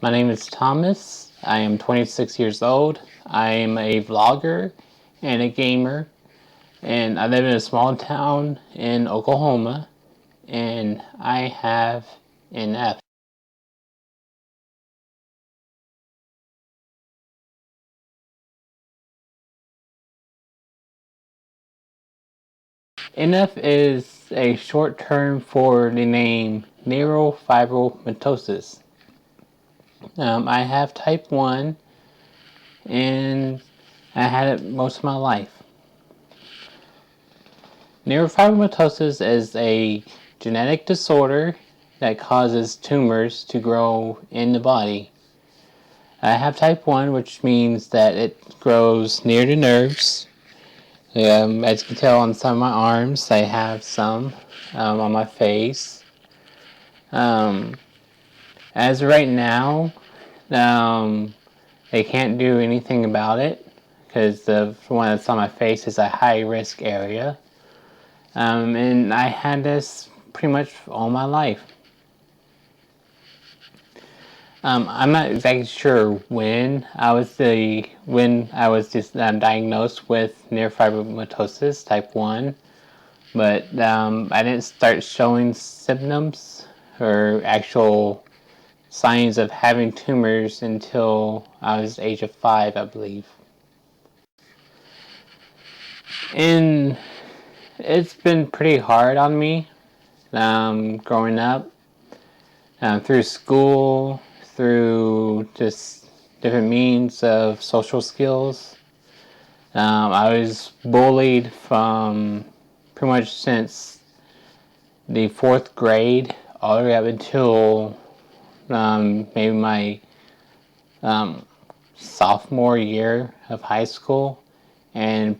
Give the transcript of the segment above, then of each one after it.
My name is Thomas. I am 26 years old. I am a vlogger and a gamer, and I live in a small town in Oklahoma, and I have NF. NF is a short term for the name Neurofibromatosis. I have type 1, and I had it most of my life. Neurofibromatosis is a genetic disorder that causes tumors to grow in the body. I have type 1, which means that it grows near the nerves. As you can tell on some of my arms, I have some on my face. As of right now, they can't do anything about it because the one that's on my face is a high-risk area. And I had this pretty much all my life. I'm not exactly sure when I was diagnosed with neurofibromatosis type 1, but I didn't start showing symptoms or actual signs of having tumors until I was the age of 5, I believe. And it's been pretty hard on me growing up, through school, through just different means of social skills. I was bullied from pretty much since the 4th grade all the way up until maybe my sophomore year of high school, and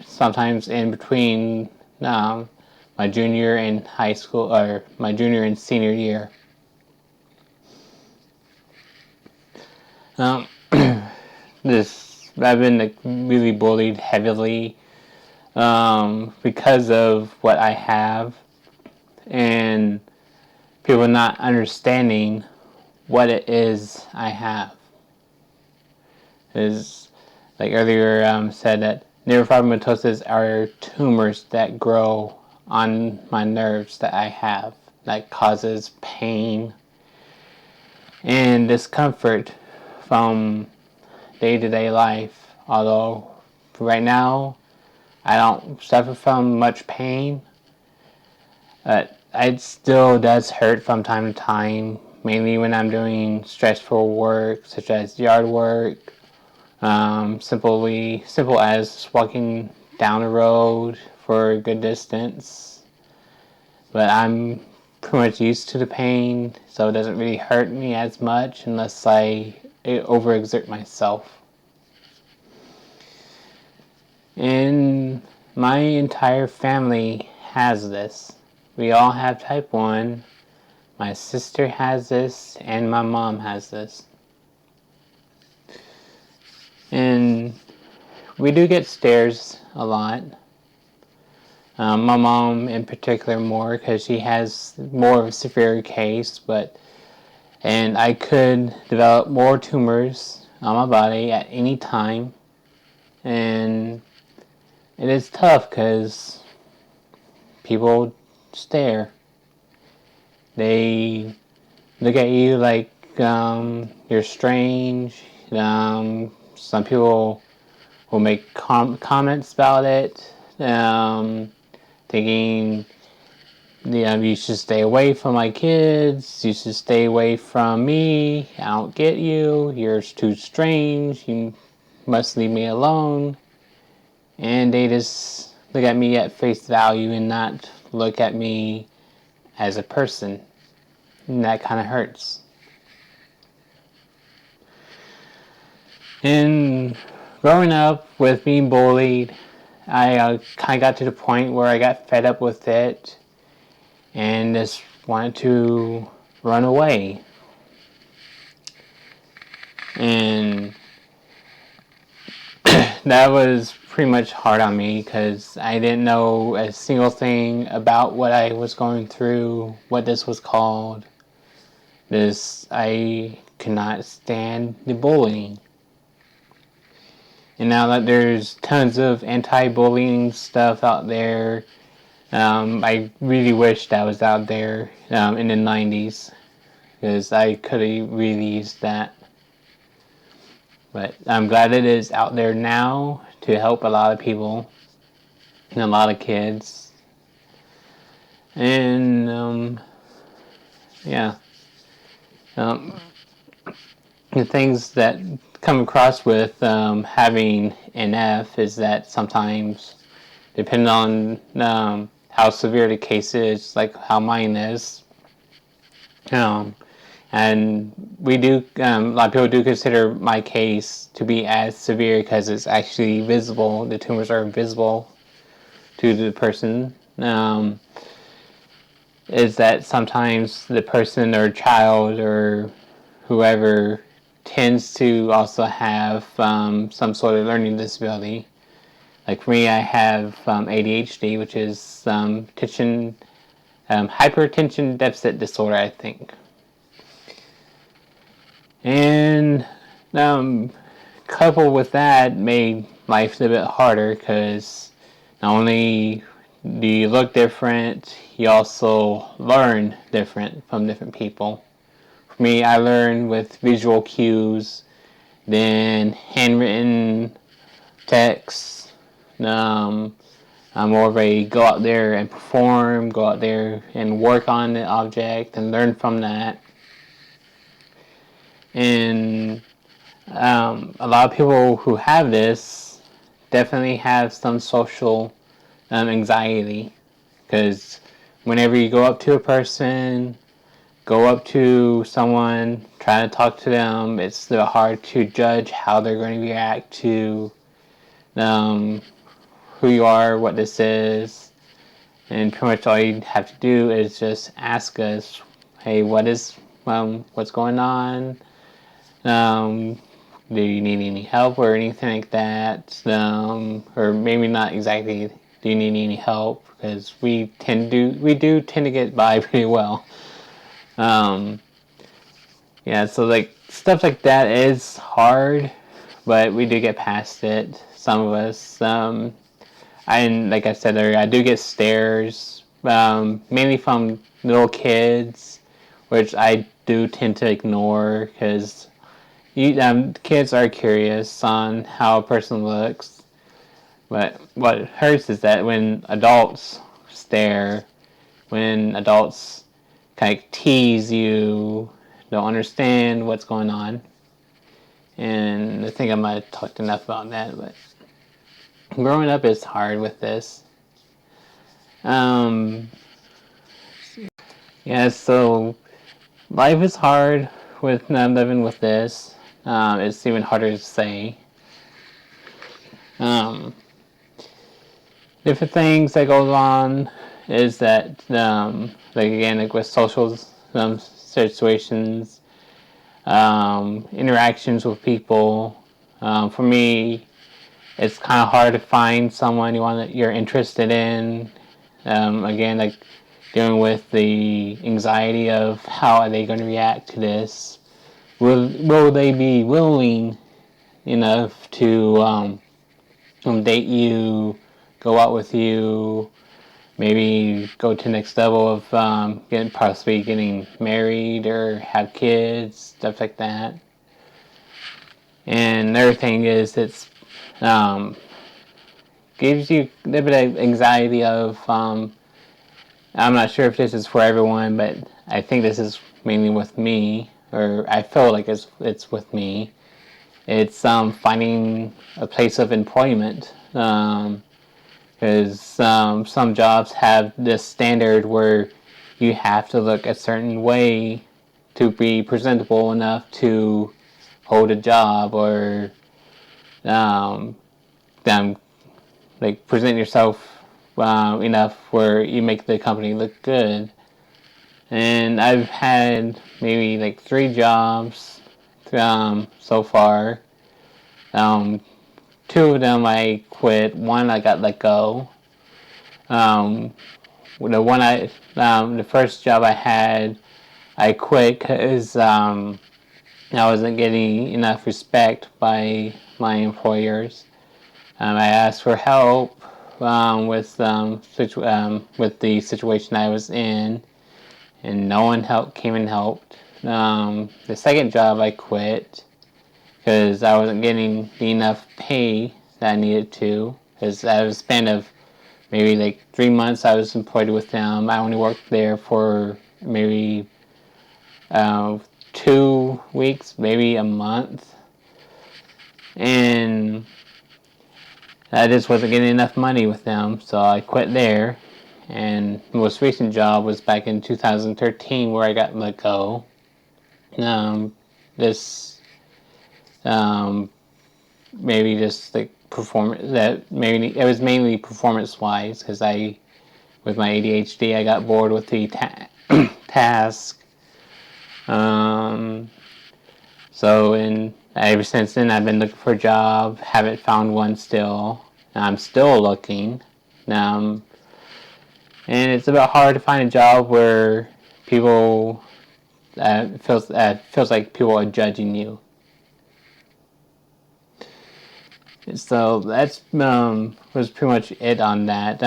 sometimes in between my junior and high school, or my junior and senior year. I've been really bullied heavily because of what I have, and people not understanding what it is I have. Is like earlier said that neurofibromatosis are tumors that grow on my nerves that I have, that causes pain and discomfort from day-to-day life. Although right now I don't suffer from much pain, but it still does hurt from time to time, mainly when I'm doing stressful work such as yard work, simple as walking down the road for a good distance. But I'm pretty much used to the pain, so it doesn't really hurt me as much unless I overexert myself. And my entire family has this. We all have type 1. My sister has this, and my mom has this. And we do get stares a lot. My mom in particular more, because she has more of a severe case, and I could develop more tumors on my body at any time. And it is tough because people stare. They look at you like you're strange. Some people will make comments about it, thinking, you should stay away from my kids, you should stay away from me, I don't get you, you're too strange, you must leave me alone. And they just look at me at face value and not look at me as a person. And that kind of hurts. And growing up with being bullied, I kind of got to the point where I got fed up with it and just wanted to run away. And that was pretty much hard on me because I didn't know a single thing about what I was going through, what this was called. I cannot stand the bullying. And now that there's tons of anti-bullying stuff out there, I really wish that was out there in the 90s, because I could have really used that. But I'm glad it is out there now to help a lot of people and a lot of kids. And yeah, the things that come across with having NF is that sometimes, depending on how severe the case is, like how mine is, and we do, a lot of people do consider my case to be as severe because it's actually visible. The tumors are visible to the person. Is that sometimes the person or child or whoever tends to also have some sort of learning disability. Like for me, I have ADHD, which is hypertension deficit disorder, I think. And coupled with that made life a bit harder because not only do you look different, you also learn different from different people. For me, I learn with visual cues, then handwritten texts. I'm more of a go out there and perform, go out there and work on the object and learn from that. And a lot of people who have this definitely have some social anxiety, because whenever you go up to a person, go up to someone, try to talk to them, it's a little hard to judge how they're going to react to who you are, what this is. And pretty much all you have to do is just ask us, hey, what's going on? Do you need any help or anything like that? Or maybe not exactly, do you need any help? Because we do tend to get by pretty well. Yeah, so like stuff like that is hard, but we do get past it. Some of us. And like I said earlier, I do get stares, mainly from little kids, which I do tend to ignore because kids are curious on how a person looks. But what hurts is that when adults stare, when adults kind of tease you, don't understand what's going on. And I think I might have talked enough about that, but growing up is hard with this. Yeah, so life is hard with living with this. It's even harder to say. Different things that goes on is that, like with social situations, interactions with people. For me, it's kind of hard to find someone you're interested in. Again, like dealing with the anxiety of how are they going to react to this. Will they be willing enough to date you, go out with you, maybe go to the next level of possibly getting married or have kids, stuff like that. And another thing is it's gives you a little bit of anxiety of I'm not sure if this is for everyone, but I think this is mainly with me, or I feel like it's with me. It's finding a place of employment, because some jobs have this standard where you have to look a certain way to be presentable enough to hold a job, or like present yourself enough where you make the company look good. And I've had maybe like 3 jobs so far. 2 of them I quit. 1 I got let go. The first job I had, I quit because I wasn't getting enough respect by my employers. I asked for help with the situation I was in, and no one came and helped. The second job I quit because I wasn't getting enough pay that I needed to. Because at a span of maybe like 3 months I was employed with them, I only worked there for maybe 2 weeks, maybe a month, and I just wasn't getting enough money with them, so I quit there. And the most recent job was back in 2013 where I got let go. This maybe just like performance, that maybe it was mainly performance wise, because with my ADHD I got bored with the task. So ever since then I've been looking for a job, haven't found one still. I'm still looking. And it's about hard to find a job where people feels like people are judging you. So that's was pretty much it on that.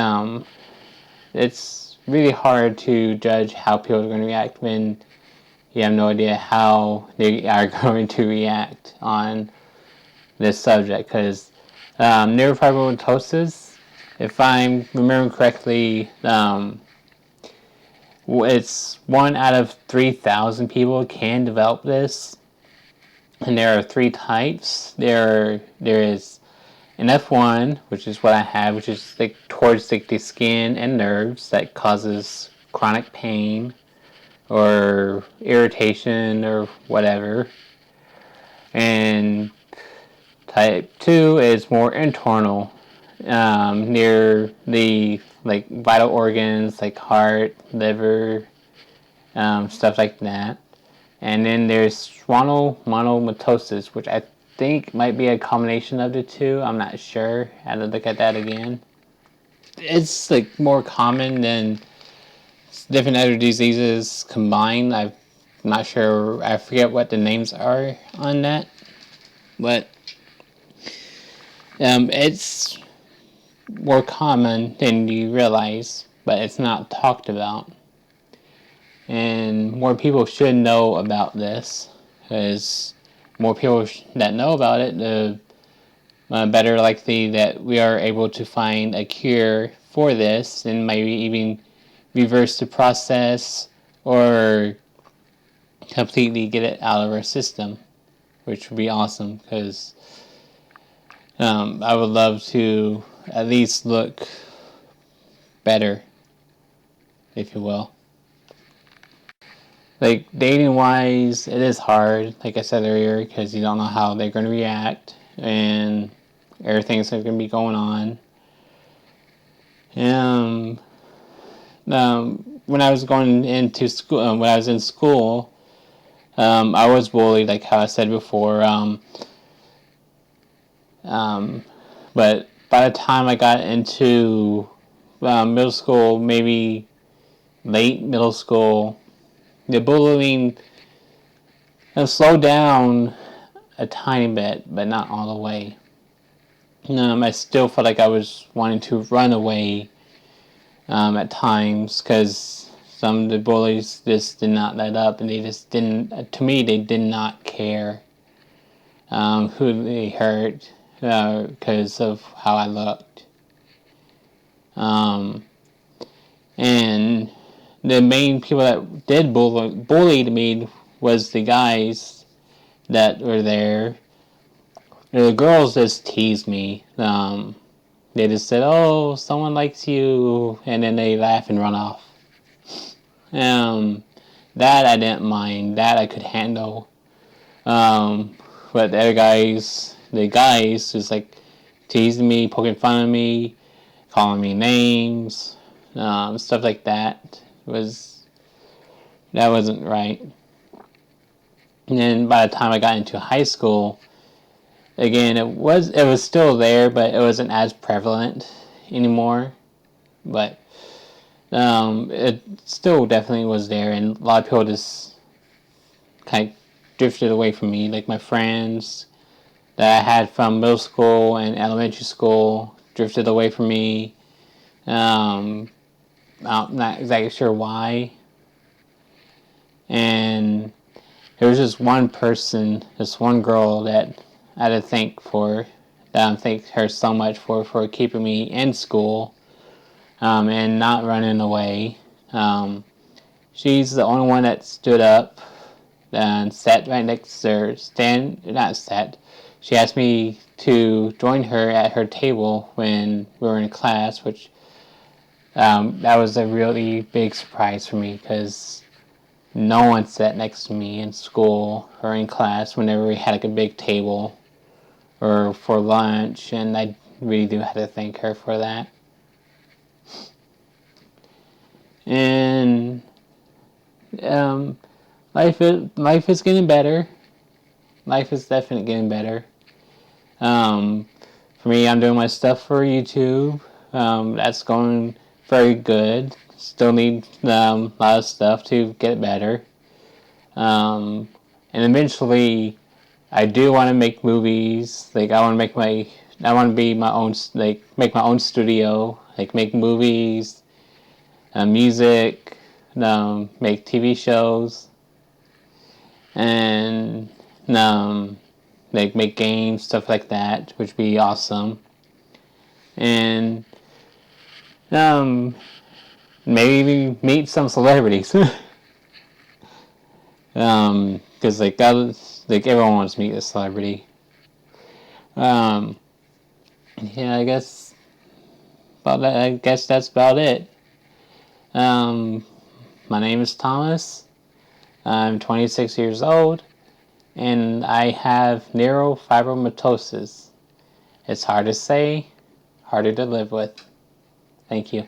It's really hard to judge how people are going to react when you have no idea how they are going to react on this subject. Because neurofibromatosis, if I'm remembering correctly, it's 1 out of 3,000 people can develop this, and there are 3 types. There is an F1, which is what I have, which is like towards like the skin and nerves that causes chronic pain or irritation or whatever. And type 2 is more internal, near the like vital organs like heart, liver, stuff like that. And then there's schwannomatosis, which I think might be a combination of the two. I'm not sure. I had to look at that again. It's like more common than different other diseases combined. I'm not sure. I forget what the names are on that, but it's more common than you realize, but it's not talked about. And more people should know about this, because more people that know about it, the better likely that we are able to find a cure for this, and maybe even reverse the process or completely get it out of our system, which would be awesome, because I would love to at least look better, if you will. Like, dating wise, it is hard, like I said earlier, because you don't know how they're going to react and everything's going to be going on. When I was going into school, when I was in school, I was bullied, like how I said before. But by the time I got into middle school, maybe late middle school, the bullying slowed down a tiny bit, but not all the way. I still felt like I was wanting to run away at times, because some of the bullies just did not let up, and they just didn't, to me, they did not care who they hurt because of how I looked. And the main people that did bully me was the guys that were there. The girls just teased me. They just said, "Oh, someone likes you," and then they laugh and run off. That I didn't mind. That I could handle. But the other guys, just like teasing me, poking fun of me, calling me names, stuff like that wasn't right. And then by the time I got into high school, again, it was still there, but it wasn't as prevalent anymore. But it still definitely was there, and a lot of people just kind of drifted away from me. Like my friends that I had from middle school and elementary school drifted away from me. I'm not exactly sure why. And there was just one person, this one girl that I had to thank for, that I thank her so much for keeping me in school and not running away. She's the only one that stood up and sat right next to her, not sat. She asked me to join her at her table when we were in class, which that was a really big surprise for me because no one sat next to me in school or in class whenever we had like a big table or for lunch, and I really do have to thank her for that. And life is getting better. Life is definitely getting better. For me, I'm doing my stuff for YouTube. That's going very good. Still need a lot of stuff to get better. And eventually, I do want to make movies. Like I want to be my own, like make my own studio. Like make movies, music, make TV shows, and like make games, stuff like that, which would be awesome. And maybe meet some celebrities. Because like everyone wants to meet a celebrity. Yeah, I guess that's about it. My name is Thomas. I'm 26 years old, and I have neurofibromatosis. It's hard to say, harder to live with. Thank you.